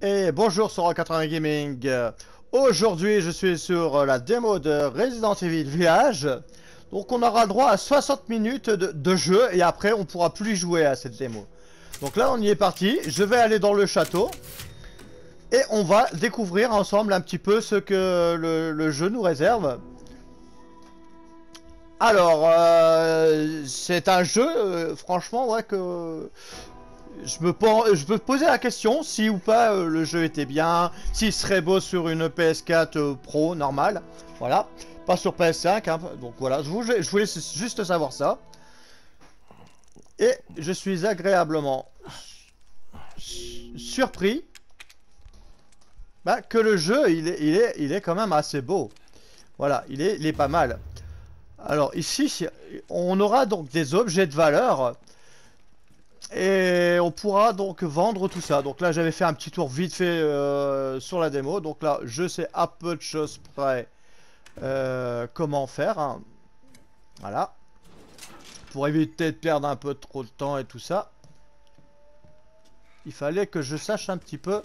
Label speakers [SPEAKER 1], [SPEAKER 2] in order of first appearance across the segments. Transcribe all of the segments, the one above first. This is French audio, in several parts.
[SPEAKER 1] Et bonjour sur 80 Gaming. Aujourd'hui, je suis sur la démo de Resident Evil Village. Donc, on aura droit à 60 minutes de jeu et après, on pourra plus jouer à cette démo. Donc là, on y est parti. Je vais aller dans le château et on va découvrir ensemble un petit peu ce que le jeu nous réserve. Alors, c'est un jeu, franchement, ouais, que je me posais la question si ou pas le jeu était bien, s'il serait beau sur une PS4 Pro normale, voilà, pas sur PS5, hein, donc voilà, je voulais juste savoir ça. Et je suis agréablement surpris que le jeu il est quand même assez beau. Voilà, il est pas mal. Alors ici, on aura donc des objets de valeur. Et on pourra donc vendre tout ça. Donc là, j'avais fait un petit tour vite fait sur la démo. Donc là, je sais à peu de choses près comment faire, hein. Voilà. Pour éviter de perdre un peu trop de temps et tout ça, il fallait que je sache un petit peu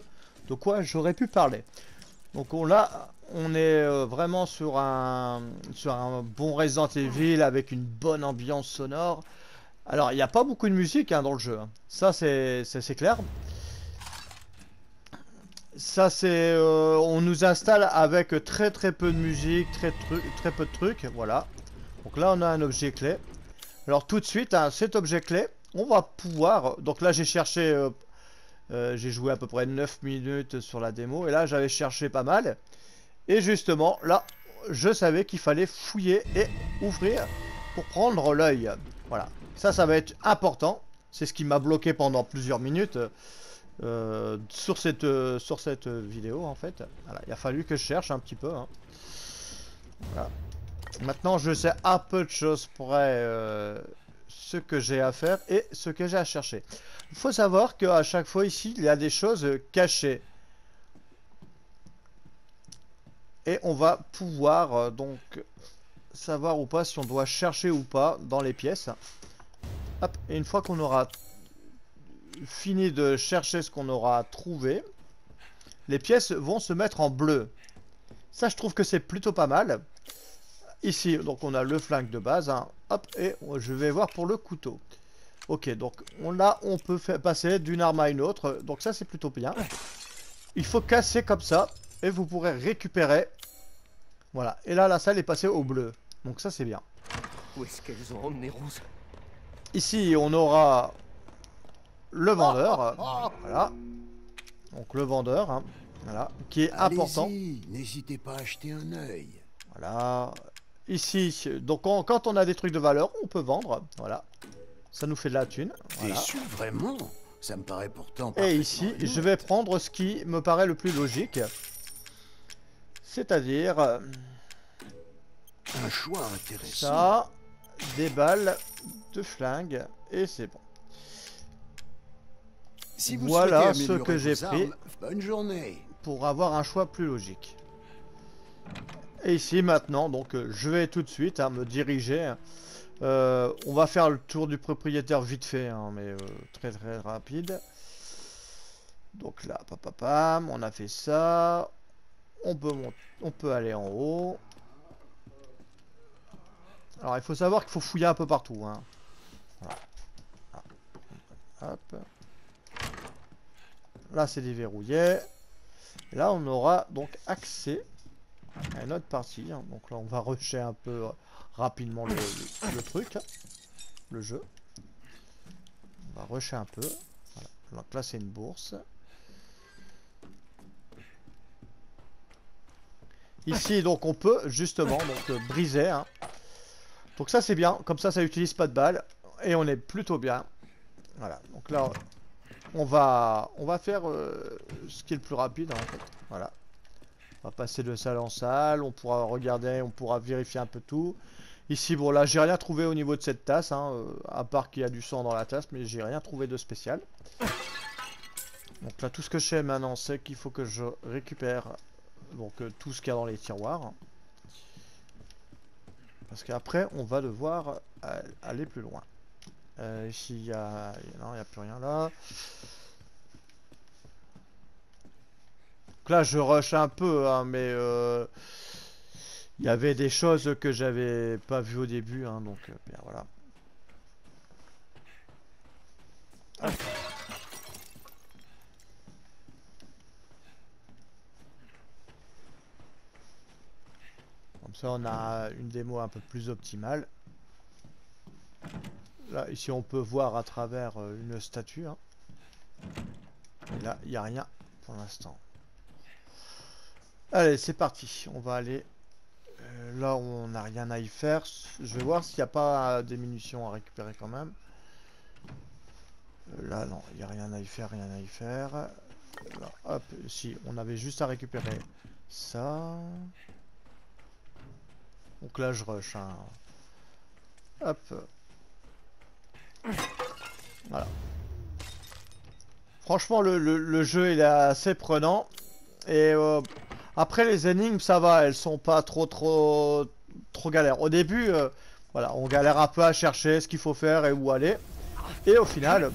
[SPEAKER 1] de quoi j'aurais pu parler. Donc là, on est vraiment sur un bon Resident Evil avec une bonne ambiance sonore. Alors, il n'y a pas beaucoup de musique hein, dans le jeu, hein. Ça, c'est clair. Ça c'est, on nous installe avec très peu de musique, très peu de trucs, voilà. Donc là on a un objet clé. Alors tout de suite, hein, cet objet clé, on va pouvoir. Donc là j'ai cherché, j'ai joué à peu près 9 minutes sur la démo et là j'avais cherché pas mal. Et justement là, je savais qu'il fallait fouiller et ouvrir pour prendre l'œil. Voilà, ça va être important. C'est ce qui m'a bloqué pendant plusieurs minutes. Sur cette vidéo en fait. Voilà, il a fallu que je cherche un petit peu, hein. Voilà. Maintenant je sais à peu de choses près ce que j'ai à faire et ce que j'ai à chercher. Il faut savoir qu'à chaque fois ici il y a des choses cachées. Et on va pouvoir donc savoir ou pas si on doit chercher ou pas dans les pièces. Hop, et une fois qu'on aura fini de chercher ce qu'on aura trouvé, les pièces vont se mettre en bleu. Ça, je trouve que c'est plutôt pas mal. Ici, donc on a le flingue de base, hein. Hop, et je vais voir pour le couteau. Ok, donc là, on peut passer d'une arme à une autre. Donc ça, c'est plutôt bien. Il faut casser comme ça, et vous pourrez récupérer. Voilà, et là, la salle est passée au bleu. Donc ça, c'est bien.
[SPEAKER 2] Où est-ce qu'elles ont emmené Rose?
[SPEAKER 1] Ici, on aura le vendeur. Voilà. Donc le vendeur, hein, voilà, qui est important.
[SPEAKER 3] Allez-y, n'hésitez pas à acheter un œil.
[SPEAKER 1] Voilà. Ici, donc quand on a des trucs de valeur, on peut vendre. Voilà. Ça nous fait de la thune. Voilà.
[SPEAKER 3] Déçu, vraiment? Ça me paraît pourtant
[SPEAKER 1] Et
[SPEAKER 3] parfaitement
[SPEAKER 1] ici, je vais
[SPEAKER 3] honnête.
[SPEAKER 1] prendre ce qui me paraît le plus logique. C'est-à-dire
[SPEAKER 3] Un choix intéressant.
[SPEAKER 1] ça, des balles de flingue. Et c'est bon.
[SPEAKER 3] Si vous
[SPEAKER 1] Voilà
[SPEAKER 3] souhaitez
[SPEAKER 1] ce que
[SPEAKER 3] améliorer
[SPEAKER 1] j'ai
[SPEAKER 3] vos
[SPEAKER 1] pris
[SPEAKER 3] armes, bonne journée.
[SPEAKER 1] pour avoir un choix plus logique. Et ici maintenant, donc je vais tout de suite me diriger. On va faire le tour du propriétaire vite fait, hein, mais très rapide. Donc là, papapam, on a fait ça. On peut aller en haut. Alors il faut savoir qu'il faut fouiller un peu partout, hein. Voilà. Hop. Là c'est déverrouillé. Et là on aura donc accès à une autre partie, hein. Donc là on va rusher un peu rapidement le truc, hein, le jeu. On va rusher un peu. Voilà. Donc là c'est une bourse. Ici donc on peut justement donc briser, hein. Donc ça c'est bien, comme ça utilise pas de balles et on est plutôt bien. Voilà, donc là on va faire ce qui est le plus rapide, hein, en fait. Voilà. On va passer de salle en salle, on pourra regarder, on pourra vérifier un peu tout. Ici bon là j'ai rien trouvé au niveau de cette tasse, hein, à part qu'il y a du sang dans la tasse, mais j'ai rien trouvé de spécial. Donc là tout ce que je sais maintenant c'est qu'il faut que je récupère donc tout ce qu'il y a dans les tiroirs. Parce qu'après, on va devoir aller plus loin. Ici, il y a... Non, il n'y a plus rien là. Donc là, je rush un peu, hein, mais il y avait des choses que j'avais pas vues au début, hein, donc bien voilà. Hop. Comme ça, on a une démo un peu plus optimale. Là, ici, on peut voir à travers une statue. Hein. Et là, il n'y a rien pour l'instant. Allez, c'est parti. On va aller là où on n'a rien à y faire. Je vais voir s'il n'y a pas des munitions à récupérer quand même. Là, non, il n'y a rien à y faire, rien à y faire. Là, hop, si, on avait juste à récupérer ça. Donc là, je rush. Hein. Hop. Voilà. Franchement, le jeu, il est assez prenant. Et après, les énigmes, ça va. Elles sont pas trop galères. Au début, voilà, on galère un peu à chercher ce qu'il faut faire et où aller. Et au final,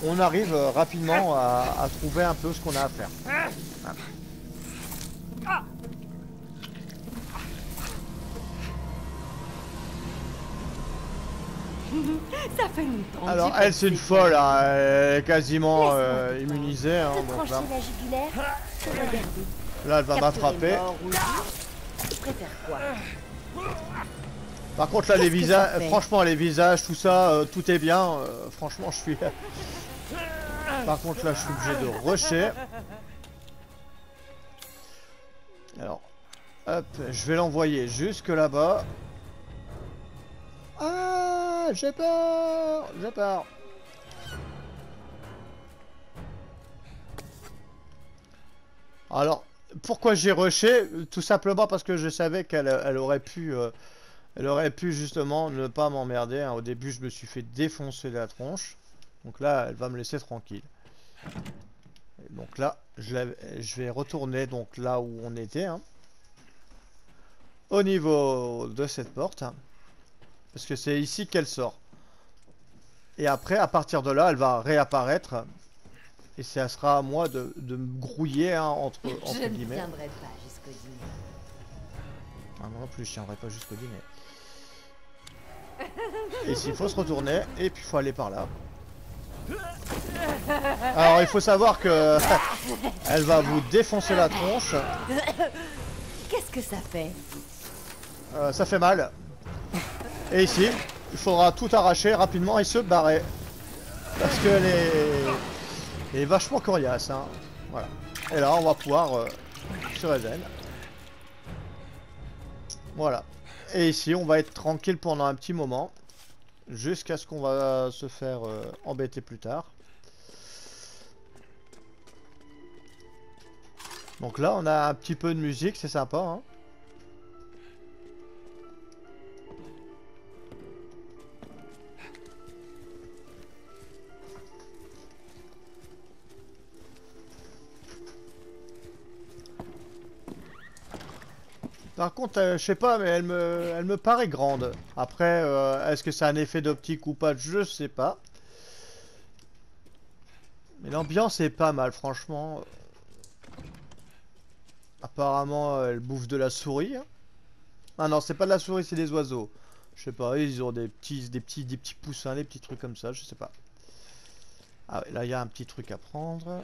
[SPEAKER 1] on arrive rapidement à trouver un peu ce qu'on a à faire. Voilà.
[SPEAKER 4] Ça fait longtemps.
[SPEAKER 1] Alors elle c'est une folle, hein. Elle est quasiment immunisée. Hein, donc là.
[SPEAKER 4] La jugulaire, regarder.
[SPEAKER 1] Là elle va m'attraper.
[SPEAKER 4] Tu préfères quoi?
[SPEAKER 1] Par contre là les visages, franchement les visages, tout ça, tout est bien. Franchement je suis... Par contre là je suis obligé de rusher. Alors, hop, je vais l'envoyer jusque là-bas. Ah, j'ai peur, j'ai peur. Alors, pourquoi j'ai rushé? Tout simplement parce que je savais qu'elle aurait pu justement ne pas m'emmerder. Hein. Au début, je me suis fait défoncer la tronche. Donc là, elle va me laisser tranquille. Et donc là, je vais retourner donc là où on était. Hein. Au niveau de cette porte. Hein. Parce que c'est ici qu'elle sort. Et après, à partir de là, elle va réapparaître. Et ça sera à moi de me grouiller, hein, entre guillemets.
[SPEAKER 4] Je ne viendrai pas jusqu'au dîner.
[SPEAKER 1] Ah, moi non plus, je tiendrai pas jusqu'au dîner. Et s'il faut se retourner, et puis il faut aller par là. Alors, il faut savoir que elle va vous défoncer la tronche.
[SPEAKER 4] Qu'est-ce que ça fait?
[SPEAKER 1] Ça fait mal. Et ici, il faudra tout arracher rapidement et se barrer. Parce qu'elle est vachement coriace. Hein. Voilà. Et là, on va pouvoir se regen. Voilà. Et ici, on va être tranquille pendant un petit moment. Jusqu'à ce qu'on va se faire embêter plus tard. Donc là, on a un petit peu de musique, c'est sympa. Hein. Par contre, je sais pas, mais elle me paraît grande. Après, est-ce que c'est un effet d'optique ou pas? Je sais pas. Mais l'ambiance est pas mal, franchement. Apparemment, elle bouffe de la souris. Hein. Ah non, c'est pas de la souris, c'est des oiseaux. Je sais pas, ils ont des petits poussins, des petits trucs comme ça, je sais pas. Ah ouais, là, il y a un petit truc à prendre.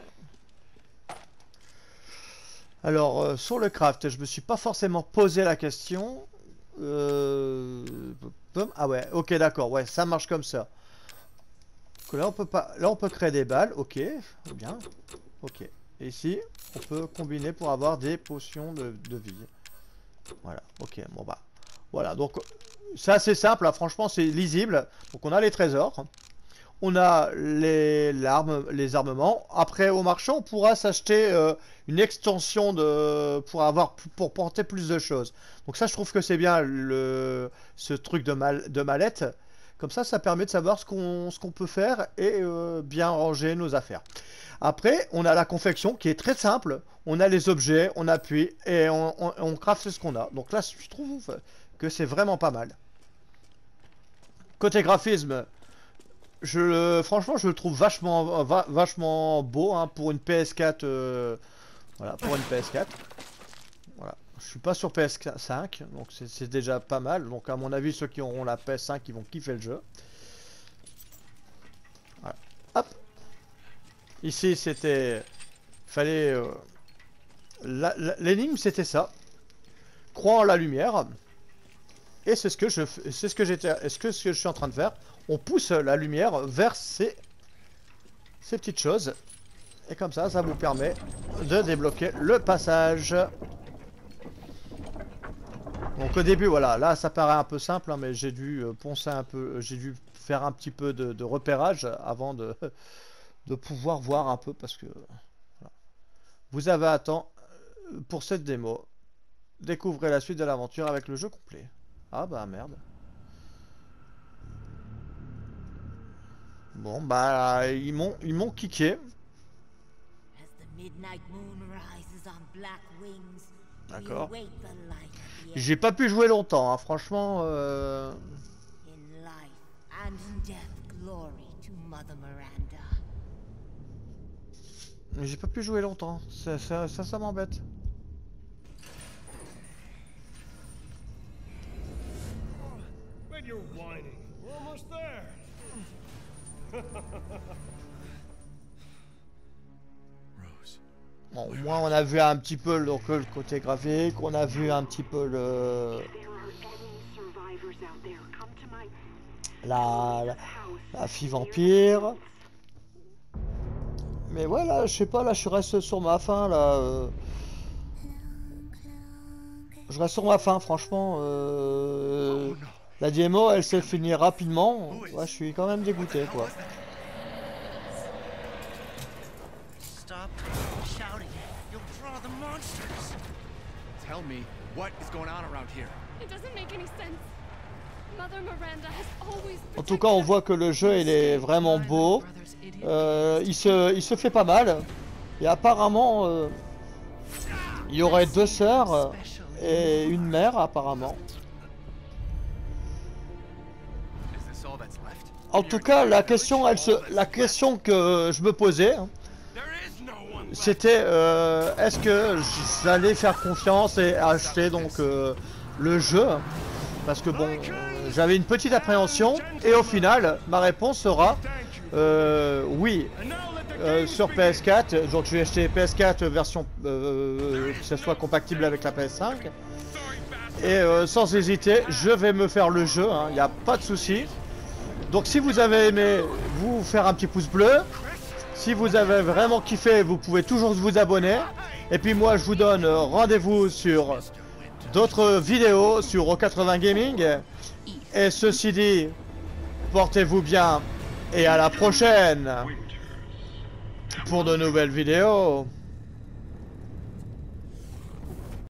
[SPEAKER 1] Alors, sur le craft, je me suis pas forcément posé la question. Ah ouais, ok, d'accord, ouais, ça marche comme ça. Que là, on peut pas, là, on peut créer des balles, ok, bien, ok. Et ici, on peut combiner pour avoir des potions de vie. Voilà, ok, bon bah, voilà. Donc, c'est assez simple, hein, franchement, c'est lisible. Donc, on a les trésors. On a les armements. Après, au marchand, on pourra s'acheter une extension pour porter plus de choses. Donc ça, je trouve que c'est bien ce truc de mallette. Comme ça permet de savoir ce qu'on peut faire et bien ranger nos affaires. Après, on a la confection qui est très simple. On a les objets, on appuie et on craft ce qu'on a. Donc là, je trouve que c'est vraiment pas mal. Côté graphisme... franchement, je le trouve vachement beau hein, pour une PS4 Voilà, pour une PS4. Voilà, je suis pas sur PS5, donc c'est déjà pas mal. Donc à mon avis, ceux qui auront la PS5, ils vont kiffer le jeu. Voilà, hop. Ici, c'était... Fallait... L'énigme, c'était ça. Croire en la lumière. Et c'est ce que je suis en train de faire. On pousse la lumière vers ces petites choses. Et comme ça vous permet de débloquer le passage. Donc au début, voilà, là ça paraît un peu simple, hein, mais j'ai dû poncer un peu, j'ai dû faire un petit peu de repérage avant de pouvoir voir un peu, parce que voilà. Vous avez à temps pour cette démo. Découvrez la suite de l'aventure avec le jeu complet. Ah bah merde. Bon bah ils m'ont kické. D'accord. J'ai pas pu jouer longtemps, hein, franchement. J'ai pas pu jouer longtemps. Ça m'embête. Bon, au moins on a vu un petit peu donc, le côté graphique, on a vu un petit peu la fille vampire. Mais voilà, je sais pas, là je reste sur ma fin là. Je reste sur ma fin, franchement. La démo elle s'est finie rapidement. Ouais, je suis quand même dégoûté quoi.
[SPEAKER 5] Tell me what is going on around here.
[SPEAKER 6] It doesn't make any sense. Mother Miranda has always
[SPEAKER 1] En tout cas, on voit que le jeu il est vraiment beau. Il se fait pas mal. Et apparemment, il y aurait 2 sœurs et une mère apparemment. En tout cas, la question que je me posais, hein, c'était est-ce que j'allais faire confiance et acheter donc le jeu, parce que bon, j'avais une petite appréhension et au final ma réponse sera oui, sur PS4. Donc je vais acheter PS4 version que ce soit compatible avec la PS5 et sans hésiter je vais me faire le jeu, il n'y a pas de souci. Donc si vous avez aimé, vous faire un petit pouce bleu. Si vous avez vraiment kiffé, vous pouvez toujours vous abonner. Et puis moi, je vous donne rendez-vous sur d'autres vidéos sur O80 Gaming. Et ceci dit, portez-vous bien et à la prochaine pour de nouvelles vidéos.